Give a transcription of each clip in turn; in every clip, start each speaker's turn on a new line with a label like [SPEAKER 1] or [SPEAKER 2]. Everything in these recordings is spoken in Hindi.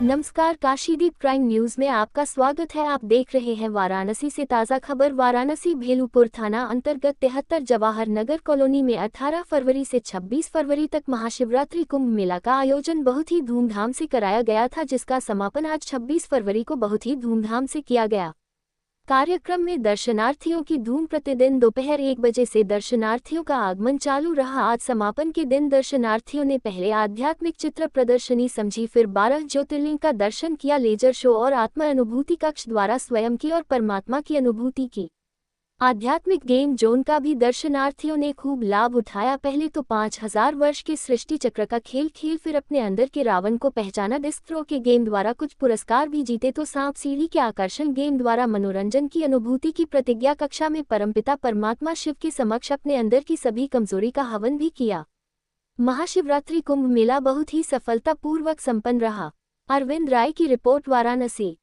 [SPEAKER 1] नमस्कार, काशीदीप प्राइम न्यूज में आपका स्वागत है। आप देख रहे हैं वाराणसी से ताज़ा खबर। वाराणसी भेलूपुर थाना अंतर्गत 73 जवाहर नगर कॉलोनी में 18 फरवरी से 26 फरवरी तक महाशिवरात्रि कुंभ मेला का आयोजन बहुत ही धूमधाम से कराया गया था, जिसका समापन आज 26 फरवरी को बहुत ही धूमधाम से किया गया। कार्यक्रम में दर्शनार्थियों की धूम। प्रतिदिन दोपहर 1 बजे से दर्शनार्थियों का आगमन चालू रहा। आज समापन के दिन दर्शनार्थियों ने पहले आध्यात्मिक चित्र प्रदर्शनी समझी, फिर 12 ज्योतिर्लिंग का दर्शन किया, लेजर शो और आत्मा अनुभूति कक्ष द्वारा स्वयं की और परमात्मा की अनुभूति की। आध्यात्मिक गेम जोन का भी दर्शनार्थियों ने खूब लाभ उठाया। पहले तो 5000 वर्ष के सृष्टि चक्र का खेल, फिर अपने अंदर के रावण को पहचाना। डिस्क थ्रो के गेम द्वारा कुछ पुरस्कार भी जीते, तो सांप सीढ़ी के आकर्षण गेम द्वारा मनोरंजन की अनुभूति की। प्रतिज्ञा कक्षा में परमपिता परमात्मा शिव के समक्ष अपने अंदर की सभी कमजोरी का हवन भी किया। महाशिवरात्रि कुंभ मेला बहुत ही सफलतापूर्वक संपन्न रहा। अरविंद राय की रिपोर्ट, वाराणसी।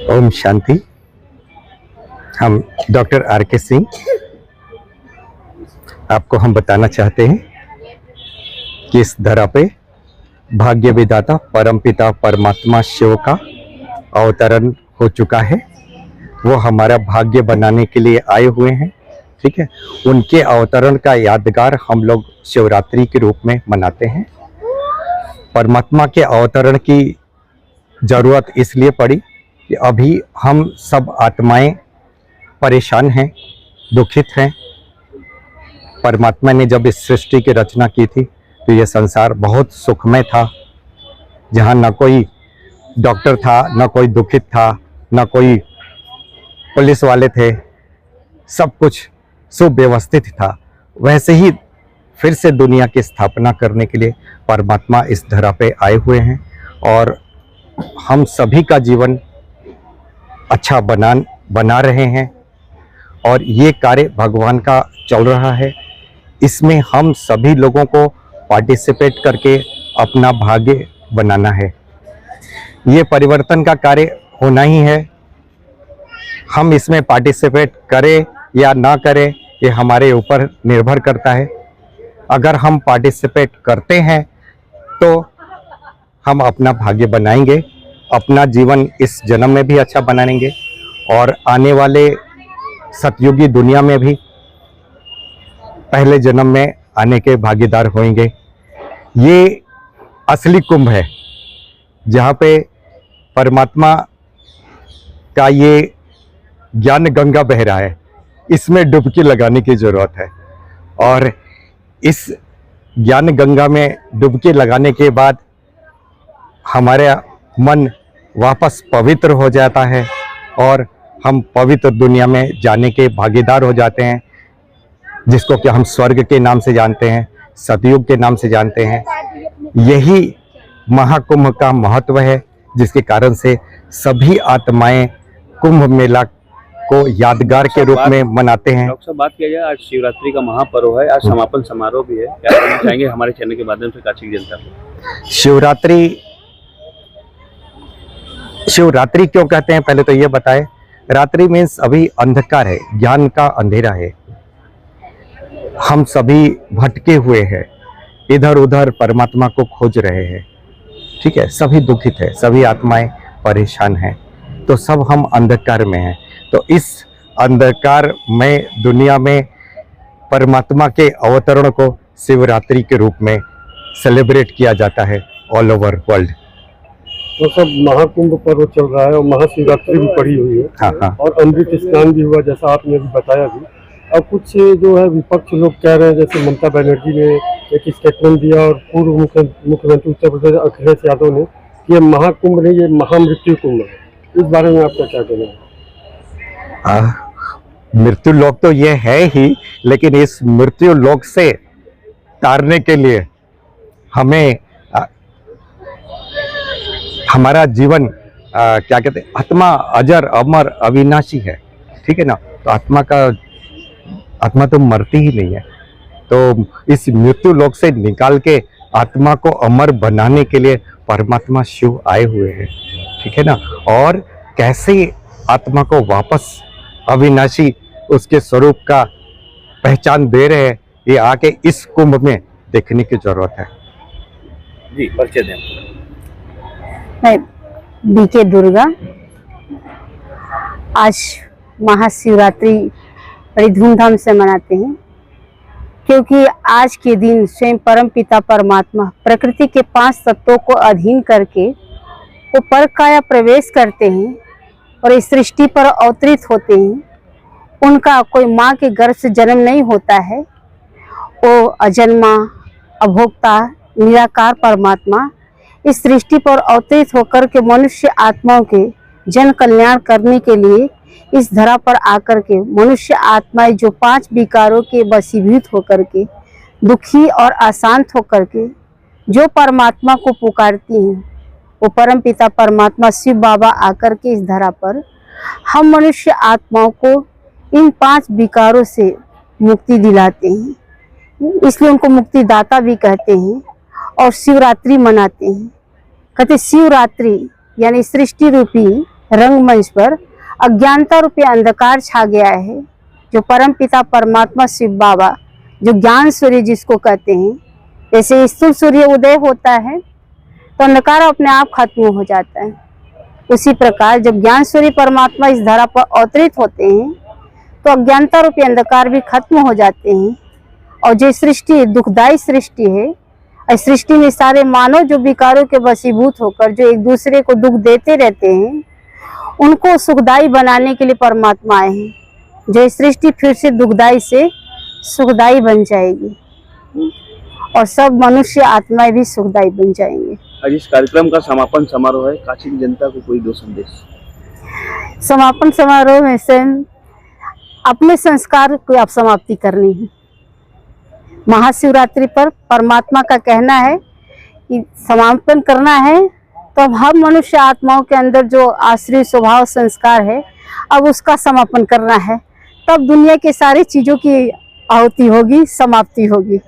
[SPEAKER 2] ओम शांति। हम डॉक्टर आर.के. सिंह, आपको हम बताना चाहते हैं कि इस धरा पे भाग्य विधाता परमपिता परमात्मा शिव का अवतरण हो चुका है। वो हमारा भाग्य बनाने के लिए आए हुए हैं, ठीक है। उनके अवतरण का यादगार हम लोग शिवरात्रि के रूप में मनाते हैं। परमात्मा के अवतरण की जरूरत इसलिए पड़ी कि अभी हम सब आत्माएं परेशान हैं, दुखित हैं। परमात्मा ने जब इस सृष्टि की रचना की थी तो यह संसार बहुत सुखमय था, जहाँ न कोई डॉक्टर था, न कोई दुखित था, न कोई पुलिस वाले थे, सब कुछ सुव्यवस्थित था। वैसे ही फिर से दुनिया की स्थापना करने के लिए परमात्मा इस धरा पे आए हुए हैं और हम सभी का जीवन अच्छा बना रहे हैं। और ये कार्य भगवान का चल रहा है। इसमें हम सभी लोगों को पार्टिसिपेट करके अपना भाग्य बनाना है। ये परिवर्तन का कार्य होना ही है। हम इसमें पार्टिसिपेट करें या ना करें, ये हमारे ऊपर निर्भर करता है। अगर हम पार्टिसिपेट करते हैं तो हम अपना भाग्य बनाएंगे, अपना जीवन इस जन्म में भी अच्छा बनाएंगे और आने वाले सतयुगी दुनिया में भी पहले जन्म में आने के भागीदार होंगे। ये असली कुंभ है, जहाँ पे परमात्मा का ये ज्ञान गंगा बह रहा है। इसमें डुबकी लगाने की जरूरत है और इस ज्ञान गंगा में डुबकी लगाने के बाद हमारा मन वापस पवित्र हो जाता है और हम पवित्र दुनिया में जाने के भागीदार हो जाते हैं, जिसको कि हम स्वर्ग के नाम से जानते हैं, सतयुग के नाम से जानते हैं। यही महाकुंभ का महत्व है, जिसके कारण से सभी आत्माएं कुंभ मेला को यादगार के रूप में मनाते हैं।
[SPEAKER 3] डॉक्टर साहब, बात किया जाए, आज शिवरात्रि का महापर्व है, आज समापन समारोह भी है, क्या कहना चाहेंगे हमारे चैनल के माध्यम से काशी की जनता को?
[SPEAKER 2] शिवरात्रि क्यों कहते हैं, पहले तो ये बताएं। रात्रि मीन्स अभी अंधकार है, ज्ञान का अंधेरा है। हम सभी भटके हुए हैं, इधर उधर परमात्मा को खोज रहे हैं, ठीक है। सभी दुखित है, सभी आत्माएं परेशान हैं, तो सब हम अंधकार में हैं। तो इस अंधकार में दुनिया में परमात्मा के अवतरण को शिवरात्रि के रूप में सेलिब्रेट किया जाता है ऑल ओवर वर्ल्ड।
[SPEAKER 4] तो सब महाकुंभ पर्व चल रहा है और महाशिवरात्रि भी पड़ी हुई है।
[SPEAKER 2] हाँ।
[SPEAKER 4] और अमृत स्नान भी हुआ, जैसा आपने अभी बताया भी। अब कुछ जो है विपक्ष लोग कह रहे हैं, जैसे ममता बनर्जी ने एक स्टेटमेंट दिया और पूर्व मुख्यमंत्री उत्तर प्रदेश अखिलेश यादव ने कि ये महाकुंभ नहीं, ये महामृत्यु कुंभ है। इस बारे में आपका क्या कहना है?
[SPEAKER 2] मृत्यु लोक तो ये है ही, लेकिन इस मृत्यु लोक से तारने के लिए हमें हमारा जीवन क्या कहते हैं, आत्मा अजर अमर अविनाशी है, ठीक है ना। तो आत्मा तो मरती ही नहीं है। तो इस मृत्यु लोक से निकाल के आत्मा को अमर बनाने के लिए परमात्मा शिव आए हुए हैं, ठीक है ना। और कैसे आत्मा को वापस अविनाशी उसके स्वरूप का पहचान दे रहे हैं, ये आके इस कुंभ में देखने की जरूरत है।
[SPEAKER 3] जी, परिचय दें।
[SPEAKER 5] मैं बीके दुर्गा। आज महाशिवरात्रि बड़ी धूमधाम से मनाते हैं, क्योंकि आज के दिन स्वयं परम पिता परमात्मा प्रकृति के 5 तत्वों को अधीन करके वो पर काया प्रवेश करते हैं और इस सृष्टि पर अवतरित होते हैं। उनका कोई माँ के गर्भ से जन्म नहीं होता है। वो अजन्मा, अभोक्ता, निराकार परमात्मा इस सृष्टि पर अवतरित होकर के मनुष्य आत्माओं के जन कल्याण करने के लिए इस धरा पर आकर के मनुष्य आत्माएं जो 5 विकारों के वशीभूत होकर के दुखी और अशांत होकर के जो परमात्मा को पुकारती हैं, वो परम पिता परमात्मा शिव बाबा आकर के इस धरा पर हम मनुष्य आत्माओं को इन 5 विकारों से मुक्ति दिलाते हैं। इसलिए उनको मुक्तिदाता भी कहते हैं और शिवरात्रि मनाते हैं। कहते शिवरात्रि यानी सृष्टि रूपी रंगमंच पर अज्ञानता रूपी अंधकार छा गया है। जो परम पिता परमात्मा शिव बाबा जो ज्ञान सूर्य जिसको कहते हैं, जैसे स्थूल सूर्य उदय होता है तो अंधकार अपने आप खत्म हो जाता है, उसी प्रकार जब ज्ञान सूर्य परमात्मा इस धरा पर अवतरित होते हैं तो अज्ञानता रूपी अंधकार भी खत्म हो जाते हैं। और जो सृष्टि दुखदायी सृष्टि है, इस सृष्टि में सारे मानव जो विकारों के वशीभूत होकर जो एक दूसरे को दुख देते रहते हैं, उनको सुखदायी बनाने के लिए परमात्मा आए हैं। जो इस सृष्टि फिर से दुखदायी से सुखदायी बन जाएगी और सब मनुष्य आत्माएं भी सुखदायी बन जाएंगे।
[SPEAKER 3] आज इस कार्यक्रम का समापन समारोह है, काशी की जनता को कोई 2 संदेश?
[SPEAKER 5] समापन समारोह में से अपने संस्कार को आप समाप्ति करनी है। महाशिवरात्रि पर परमात्मा का कहना है कि समापन करना है, तो अब हम मनुष्य आत्माओं के अंदर जो आश्रय स्वभाव संस्कार है अब उसका समापन करना है, तब दुनिया के सारी चीज़ों की आहुति होगी, समाप्ति होगी।